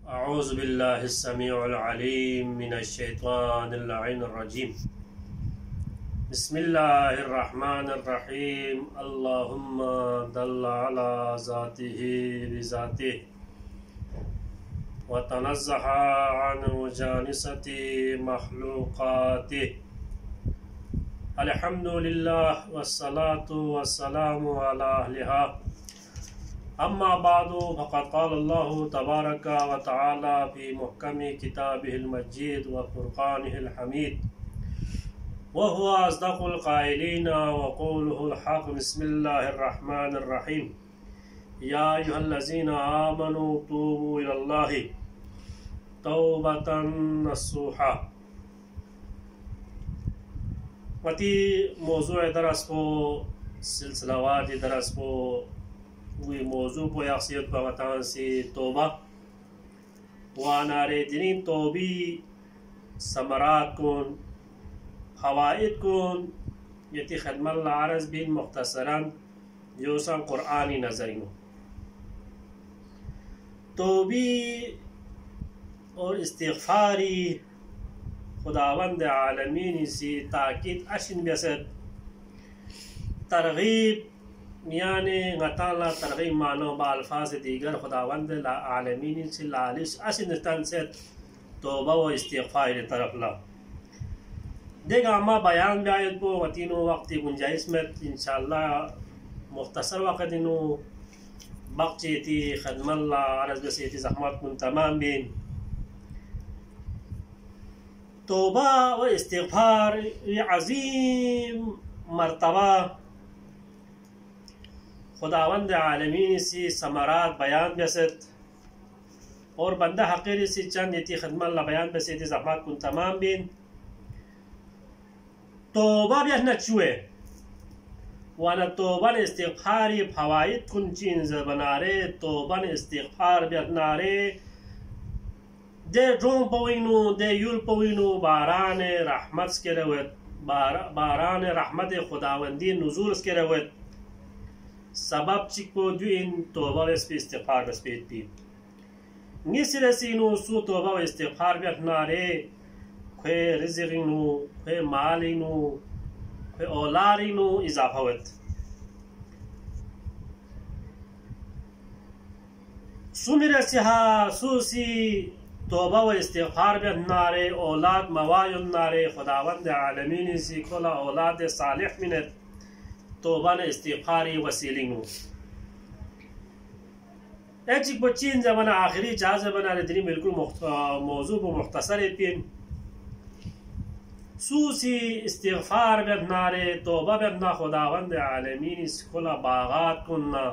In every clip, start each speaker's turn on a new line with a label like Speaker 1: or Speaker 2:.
Speaker 1: अऊज़ु बिल्लाहि अस्समीउल अलीम मिनश्शैतानिर लाइनिर रजीम। बिस्मिल्लाहिर्रहमानिर्रहीम। अल्लाहुम्मा दल्ला अला ज़ातिही बिज़ातिही व तनज़्ज़हा अन मुजानिसति मख़लूक़ातिही। अल्हम्दुलिल्लाह वस्सलातु वस्सलामु अला अहलिहा। अम्मा बादु फ़क़द क़ाल अल्लाहु तबारक व तआला फ़ी मुहकमि किताबिहिल मजीद व फ़ुरक़ानिहिल हमीद व हुवा अस्दक़ुल क़ाइलीन व क़ौलुहुल हक़। बिस्मिल्लाहिर रहमानिर रहीम। या अय्युहल्लज़ीना आमनू तूबू इलल्लाहि तौबतन नसूहा। वती मौज़ूअ दरस को सिलसिलावार दरस को वही मौजू को यासियत बगतान से तोबा वानारे दिनीन तोबी समरात कुन फवाइद कुन यति खदमल आरज बिन मुख्तसरन जोसन कुरानी नजरियो तोबी और इस्तिग़फ़ारी खुदावंद आलमीन से ताकीद अशन बेसद तरगीब यानी गताला तरगीब मानो बाल्फाज दीगर खुदावंद आलमीन से लालिश अशन तन से तोबा व इस्तिग़फ़ार तरफ ला देगा अम्मा बयान जायद को वतीनो वक्ती गुंजाइश में इंशाअल्लाह मुख्तसर वक़्त इनो बख्ची थी खदमल्ला अर्ज़ बसी थी ज़हमत कुन तमाम बिन तोबा व इस्तिग़फ़ार ये अज़ीम मर्तबा खुदावंद आलमीन से समरात बयान बेसत और बंदा हक़ीर से चंद यती खदमत बयान बेसत ज़हमत कुन तमाम बिन तोबा भी न चुए वाला तोबन इस्तिग़फ़ारी फवाइद कुन चीज़ बनारे तोबन इस्तिग़फ़ार भी नारे दे ड्रोम पविनो दे युल पविनो बारान रहमत के रवत बारान रहमत खुदावंदी नुज़ूल के रवत सबब चिको जो इन तोबा व इस्तिग़फ़ार बस्पेट भी निसरसीनो सु तोबा व इस्तिग़फ़ार भी नारे खे रिज़्क़िनो खे मालिनो खे औलारिनो इज़ाफ़ावत सुमिर सिहा सुसी तोबा व इस्तिग़फ़ार भी नारे औलाद मवायुन नारे खुदावंद आलमीन से खोला औलाद सालिह मिनत तोबा ने इस्तिग़फ़ारी वसीलिंगो एक बच्चीन ज़माना आखिरी चार ज़माना रेदनी बिल्कुल मौजू को मुख्तसर पिन सूसी इस्तिग़फ़ार बेनारे तोबा बेना खुदावंद आलमीन खुला बागात कुन्ना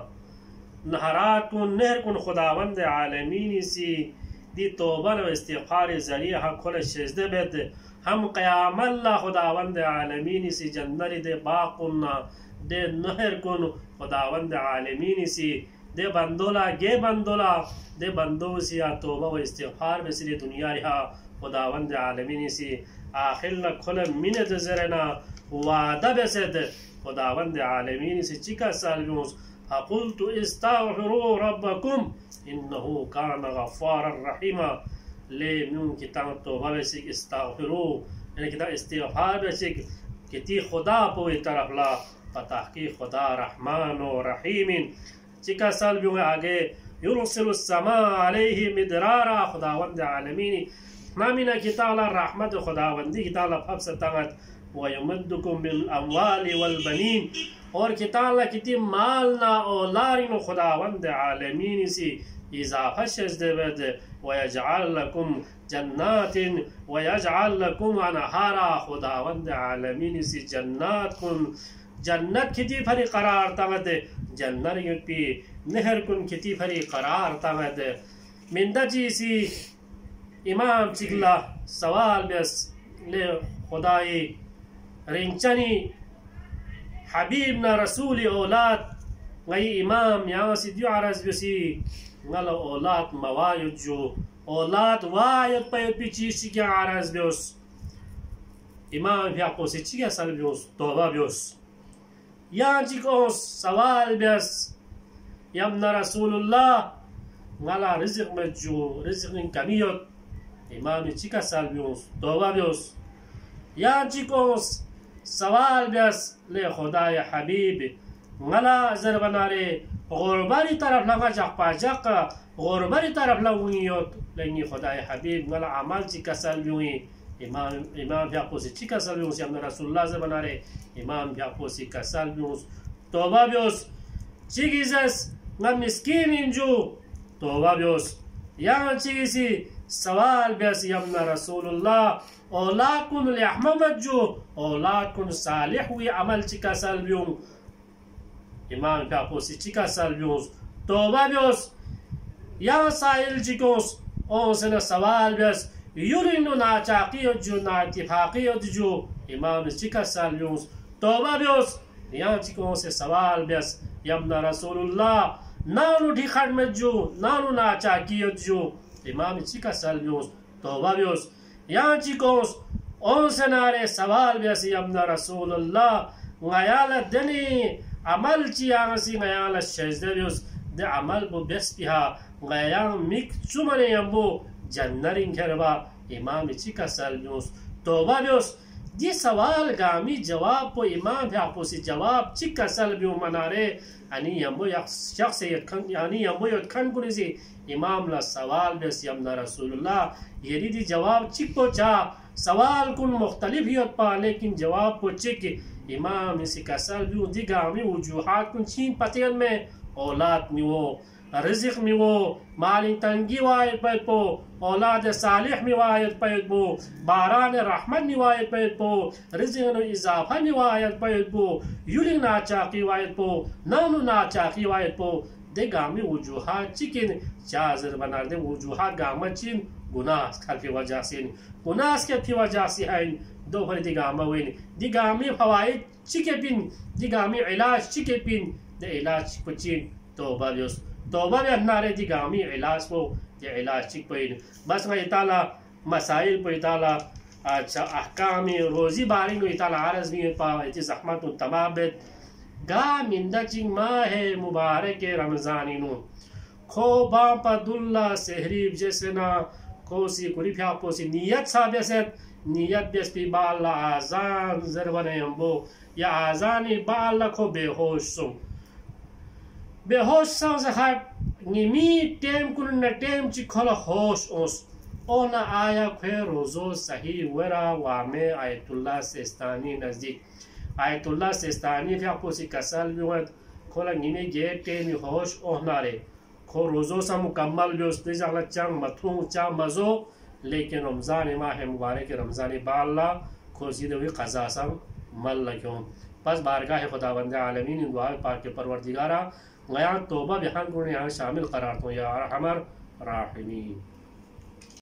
Speaker 1: नहरात कुन नहर कुन खुदावंद आलमीन सी दी तोबा व इस्तिग़फ़ार ज़रिया हम खुला शज़दे बेद हम क़यामल्ला खुदावंद आलमीन सी जन्नरी दे बाग कुन्ना दे नहर कुन खुदावंद आलमीन सी दे बंदोला गे बंदोला दे बंदो सिया तोबा व इस्तिग़फ़ार में सिरी दुनिया रिहा खुदावंद आलमीन सी आखिर न खुल मिनत जरना वादा बेसद खुदावंद आलमीन से चिका सालूस फ़क़ुल्तु इस्तग़फ़िरू रब्बकुम इन्नहु कान गफ़्फ़ारर रहीमा। ले म्यूं किताब तोबा बेसिक इस्तग़फ़िरू यानी किताब इस्तिग़फ़ार बेसिक किती खुदा पोई तरफ ला तहक़ीक़ खुदा रहमान व रहीमिन चिका साल भी आगे युरसिलुस समा अलैहि मिदरारा खुदावंद आलमीन मामिना किताला रहमत खुदावंदी किताला फब्स तगत व यमद्दुकुम बिल अमवाल वल बनीन और किताला किती माल ना औलारिन खुदावंद आलमीन से इज़ाफ़ा शज़दबद व यजअल लकुम जन्नातिन व यजअल लकुम अनहारा खुदावंद आलमीन से जन्नात कुन जन्नत किती फरी करार तगद जन्नर युपी नहर कुन किती फरी करार तगद मिंदा जीसी इमाम चिगला सवाल बस ले खुदाई रिंचनी हबीब ना रसूल औलाद गई इमाम यहाँ से जो अर्ज़ बसी गल औलाद मवायुद जो औलाद वायद पे पीछे क्या अर्ज़ बेस इमाम भी आपको से चिया सल बेस तोबा बेस यहाँ चिको सवाल बस यमना रसूलुल्लाह ngala rizq majju rizq kamiyot imam chika salbius toba bios ya chikos sawal bias le khudaya habib ngala zarbanare غرباری طرف لگا جق پاجق غرباری طرف لگویت لنگی خدای حبیب ngala amal chika salbiui imam vya posi chika salbius yamna rasulullah zarbanare imam vya posi kasalbius toba bios chigizas ngam miskin inju توبہ views یہاں چیزی سوال بیس یمنا رسول اللہ اولاد کن لحممت جو اولاد کن صالح وی عمل چکا سال بیون امام پیاپوسی چکا سال بیوس توبہ بیوس یہاں سائل چکوس اون سن سوال بیس یورینو ناچاقیت جو ناتفاقیت جو امام چکا سال بیوس توبہ بیوس یہاں چکوس سوال بیس یمنا رسول اللہ نانو ڈھیخٹ میں جو نانو ناچا کیت جو امام چکا سال بیوس توبہ بیوس یہاں چکوس اون سنارے سوال بیسی ابن رسول اللہ غیال دنی عمل چی آنسی غیال شجدہ بیوس دے عمل بو بیس پیہا غیال مک چمنے یمبو جنرین کربا امام چکا سال بیوس توبہ بیوس دی سوال گامی جواب پو امام پیاپوسی جواب چکا سال بیو منارے یعنی یمو یک شخص یعنی یمو یک کن کنیزی امام لا سوال بیس یمنا رسول اللہ یعنی دی جواب چک پو چا سوال کن مختلف ہیت پا لیکن جواب پو چک امام اسی کسل بیو دی گامی وجوہات کن چین پتین میں اولاد میو رزق میو مالی تنگی وائد پید پو اولاد صالح میوائد پید پو باران رحمت میوائد پید پو رزق اضافہ میوائد پید پو یولی ناچاقی وائد پو نانو ناچاقی وائد پو دے گامی وجوہات چکن چازر بنار دے وجوہات گامت چین گناہ کھل کی وجہ سے گناہ کے وجہ سے ہیں دو بھر دی گاما وین دی گامی فوائد چکے پین دی گامی علاج چکے پین دے علاج پچین توبہ بیوس توبہ بھی انارے دی گامی علاج کو دی علاج چک پین بس میں اطالع مسائل پہ اطالع اچھا احکامی روزی بارنگ و اطالع عرض بھی پا ایتی زحمت و تمابت گا مندہ چنگ ماہ مبارک رمضانی نو کھو باپا دلہ سہریب جیسنا کوسی کلی پیا پوسی نیت سا بیست نیت بیس پی بالا آزان زربن امبو یا آزانی بالا کو بے ہوش سم بے ہوش سم سے خاک نیمی ٹیم کنن ٹیم چی کھولا ہوش اوس اونا آیا کھوے روزو صحیح ورا وامے آیت اللہ سیستانی نزدیک آیت اللہ سیستانی پیا پوسی کسل بیوند کھولا نیمی گے ٹیمی ہوش اونا رے کھو روزو سا مکمل بیوس دیجا اللہ چانگ مطلوم چانگ مزو لیکن رمضان ماہ مبارک رمضان بالا کھوزید ہوئی قضا سا مل لکیوں پس بارگاہ خداوند عالمین دعا پاک کے پروردگارہ غیان توبہ بہان کو یہاں شامل قرار تو یا ارحمر راحمین